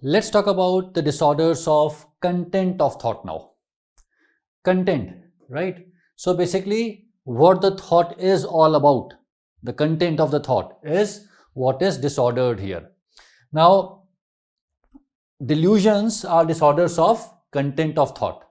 Let's talk about the disorders of content of thought now. Content, right? So basically what the thought is all about, the content of the thought is what is disordered here. Now, delusions are disorders of content of thought.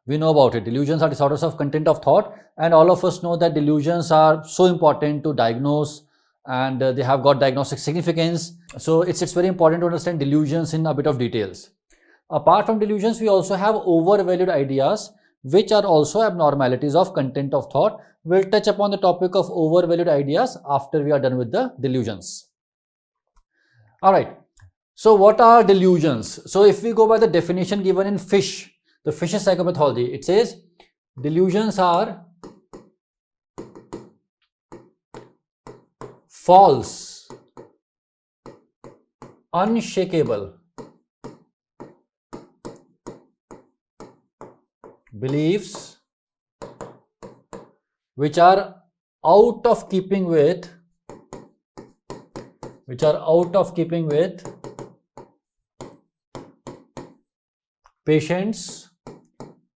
We know about it. Delusions are disorders of content of thought, and all of us know that delusions are so important to diagnose, and they have got diagnostic significance. So it's very important to understand delusions in a bit of details. Apart from delusions, we also have overvalued ideas, which are also abnormalities of content of thought. We'll touch upon the topic of overvalued ideas after we are done with the delusions. All right. So what are delusions? So if we go by the definition given in Fish, the Fish's psychopathology, it says delusions are false, unshakable beliefs which are out of keeping with patients'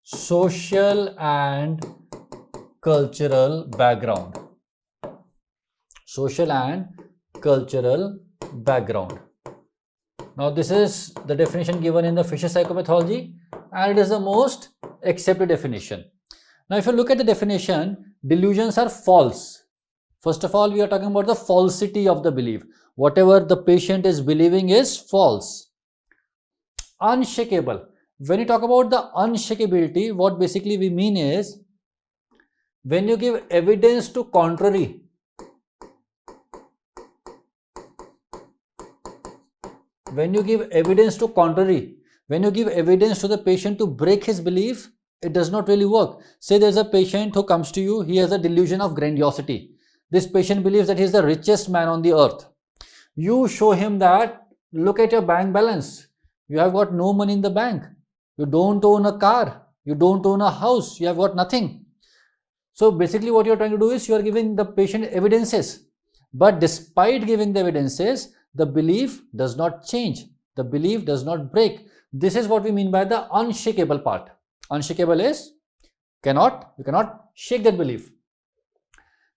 social and cultural background. Social and cultural background. Now this is the definition given in the Fisher's psychopathology, and it is the most accepted definition. Now if you look at the definition, delusions are false. First of all, we are talking about the falsity of the belief. Whatever the patient is believing is false. Unshakable. When you talk about the unshakability, what basically we mean is when you give evidence to contrary, when you give evidence to the patient to break his belief, it does not really work. Say there's a patient who comes to you, he has a delusion of grandiosity. This patient believes that he is the richest man on the earth. You show him that, look at your bank balance. You have got no money in the bank. You don't own a car. You don't own a house. You have got nothing. So basically what you're trying to do is you are giving the patient evidences. But despite giving the evidences, the belief does not change. The belief does not break. This is what we mean by the unshakable part. Unshakable is you cannot shake that belief.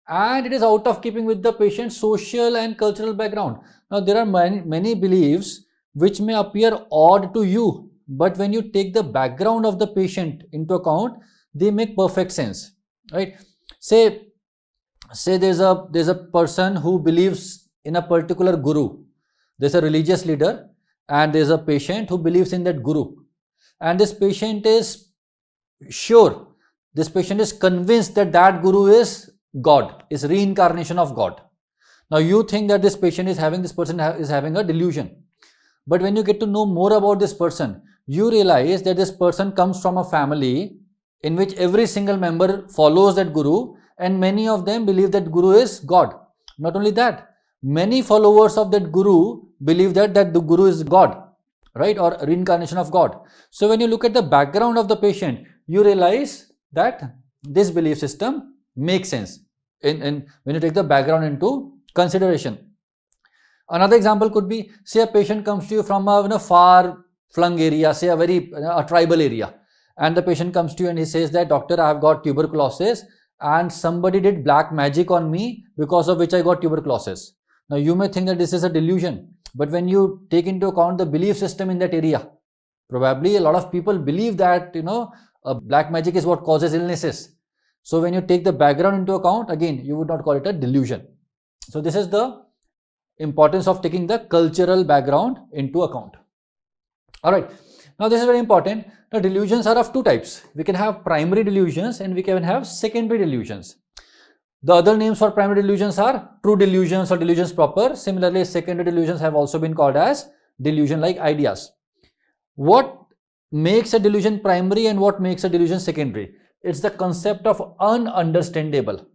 And it is out of keeping with the patient's social and cultural background. Now there are many beliefs which may appear odd to you, but when you take the background of the patient into account, they make perfect sense, right? Say there's a person who believes in a particular guru. There's a religious leader and there's a patient who believes in that guru, and this patient is convinced that that guru is God, is reincarnation of God. Now you think that this person is having a delusion, but when you get to know more about this person, you realize that this person comes from a family in which every single member follows that guru, and many of them believe that guru is God. Not only that, many followers of that guru believe that the guru is God, right, or reincarnation of God. So when you look at the background of the patient, you realize that this belief system makes sense when you take the background into consideration. Another example could be, say a patient comes to you from a far flung area, say a tribal area, and the patient comes to you and he says that, doctor, I have got tuberculosis and somebody did black magic on me because of which I got tuberculosis. Now you may think that this is a delusion, but when you take into account the belief system in that area, probably a lot of people believe that black magic is what causes illnesses. So when you take the background into account, again, you would not call it a delusion. So this is the importance of taking the cultural background into account. All right. Now this is very important. Now delusions are of two types. We can have primary delusions and we can have secondary delusions. The other names for primary delusions are true delusions or delusions proper. Similarly, secondary delusions have also been called as delusion-like ideas. What makes a delusion primary and what makes a delusion secondary? It's the concept of ununderstandable.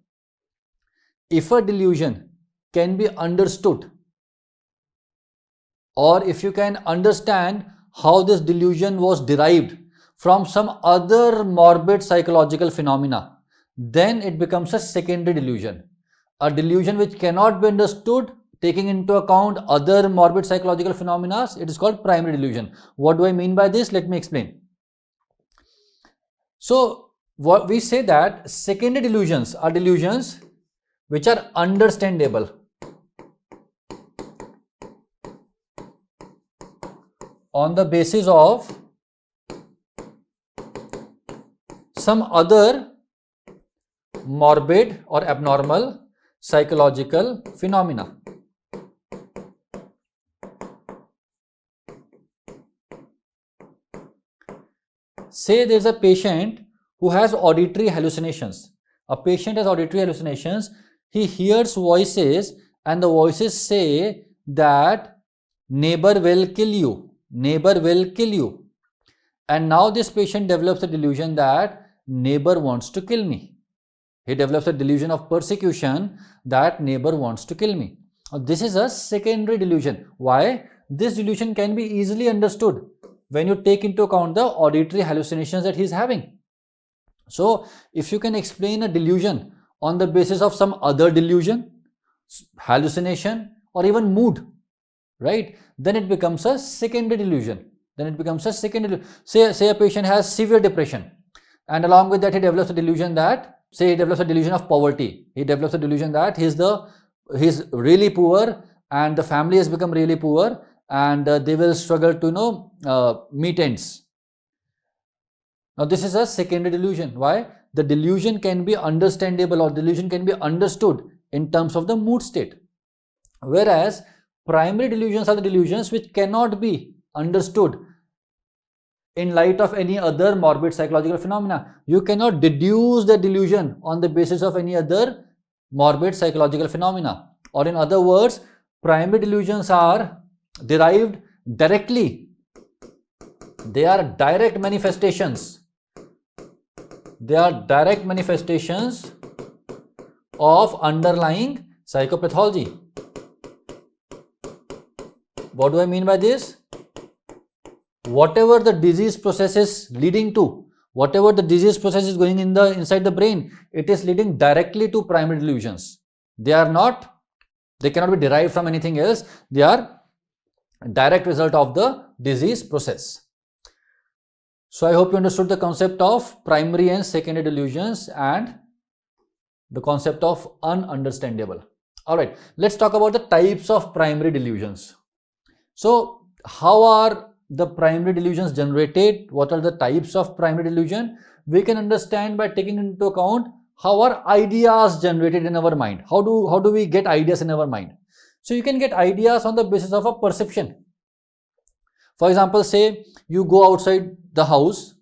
If a delusion can be understood, or if you can understand how this delusion was derived from some other morbid psychological phenomena, then it becomes a secondary delusion. A delusion which cannot be understood taking into account other morbid psychological phenomena, it is called primary delusion. What do I mean by this? Let me explain. So what we say that secondary delusions are delusions which are understandable on the basis of some other morbid or abnormal psychological phenomena. Say there is a patient who has auditory hallucinations. A patient has auditory hallucinations. He hears voices and the voices say that neighbor will kill you, neighbor will kill you. And now this patient develops a delusion that neighbor wants to kill me. He develops a delusion of persecution that neighbor wants to kill me. This is a secondary delusion. Why? This delusion can be easily understood when you take into account the auditory hallucinations that he is having. So if you can explain a delusion on the basis of some other delusion, hallucination, or even mood, right, then it becomes a secondary delusion. Then it becomes a secondary. Say a patient has severe depression, and along with that he develops a delusion that, say he develops a delusion of poverty. He develops a delusion that he's really poor and the family has become really poor, and they will struggle to meet ends. Now this is a secondary delusion. Why? The delusion can be understandable, or delusion can be understood in terms of the mood state, whereas primary delusions are the delusions which cannot be understood in light of any other morbid psychological phenomena. You cannot deduce the delusion on the basis of any other morbid psychological phenomena, or in other words, primary delusions are derived directly. They are direct manifestations. They are direct manifestations of underlying psychopathology. What do I mean by this? Whatever the disease process is leading to, whatever the disease process is going inside the brain, it is leading directly to primary delusions. They cannot be derived from anything else. They are a direct result of the disease process. So I hope you understood the concept of primary and secondary delusions and the concept of ununderstandable. Alright, let's talk about the types of primary delusions. So how are the primary delusions generated? What are the types of primary delusion? We can understand by taking into account how are ideas generated in our mind. How do we get ideas in our mind? So you can get ideas on the basis of a perception. For example, say you go outside the house,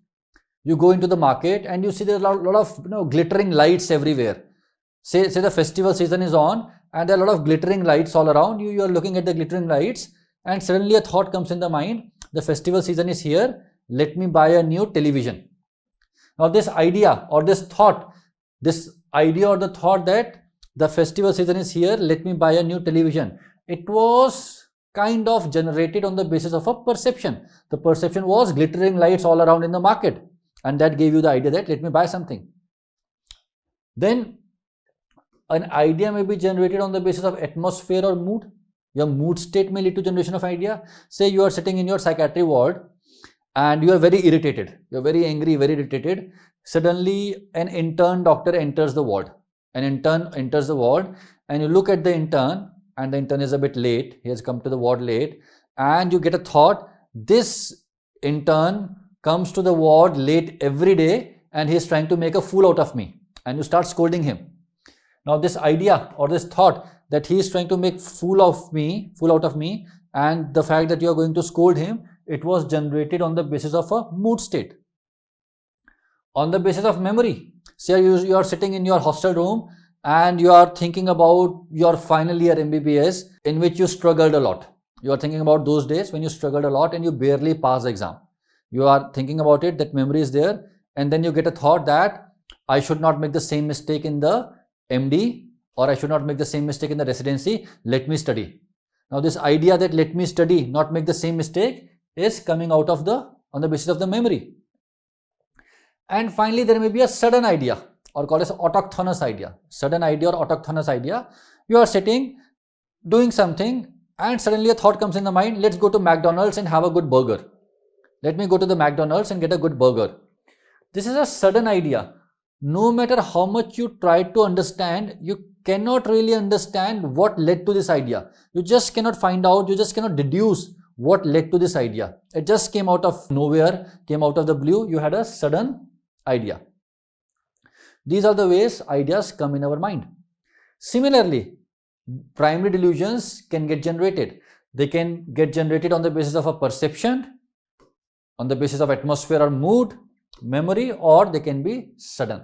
you go into the market and you see there are a lot of glittering lights everywhere. Say the festival season is on and there are a lot of glittering lights all around you. You are looking at the glittering lights and suddenly a thought comes in the mind. The festival season is here. Let me buy a new television. Now this idea or the thought that the festival season is here, let me buy a new television, it was kind of generated on the basis of a perception. The perception was glittering lights all around in the market, and that gave you the idea that let me buy something. Then an idea may be generated on the basis of atmosphere or mood. Your mood state may lead to generation of idea. Say you are sitting in your psychiatry ward and you are very irritated, you are very angry, very irritated. Suddenly an intern doctor enters the ward. An intern enters the ward and you look at the intern, and the intern is a bit late, he has come to the ward late, and you get a thought, this intern comes to the ward late every day and he is trying to make a fool out of me, and you start scolding him. Now this idea or this thought that he is trying to make fool out of me, and the fact that you are going to scold him, it was generated on the basis of a mood state. On the basis of memory, say you are sitting in your hostel room and you are thinking about your final year MBBS in which you struggled a lot. You are thinking about those days when you struggled a lot and you barely passed the exam. You are thinking about it, that memory is there, and then you get a thought that I should not make the same mistake in the MD, or I should not make the same mistake in the residency, let me study. Now this idea that let me study, not make the same mistake, is coming out of on the basis of the memory. And finally there may be a sudden idea, or called as autochthonous idea. Sudden idea or autochthonous idea. You are sitting, doing something and suddenly a thought comes in the mind, let's go to McDonald's and have a good burger. Let me go to the McDonald's and get a good burger. This is a sudden idea. No matter how much you try to understand, you cannot really understand what led to this idea. You just cannot find out, you just cannot deduce what led to this idea. It just came out of nowhere, came out of the blue. You had a sudden idea. These are the ways ideas come in our mind. Similarly, primary delusions can get generated. They can get generated on the basis of a perception, on the basis of atmosphere or mood, memory, or they can be sudden.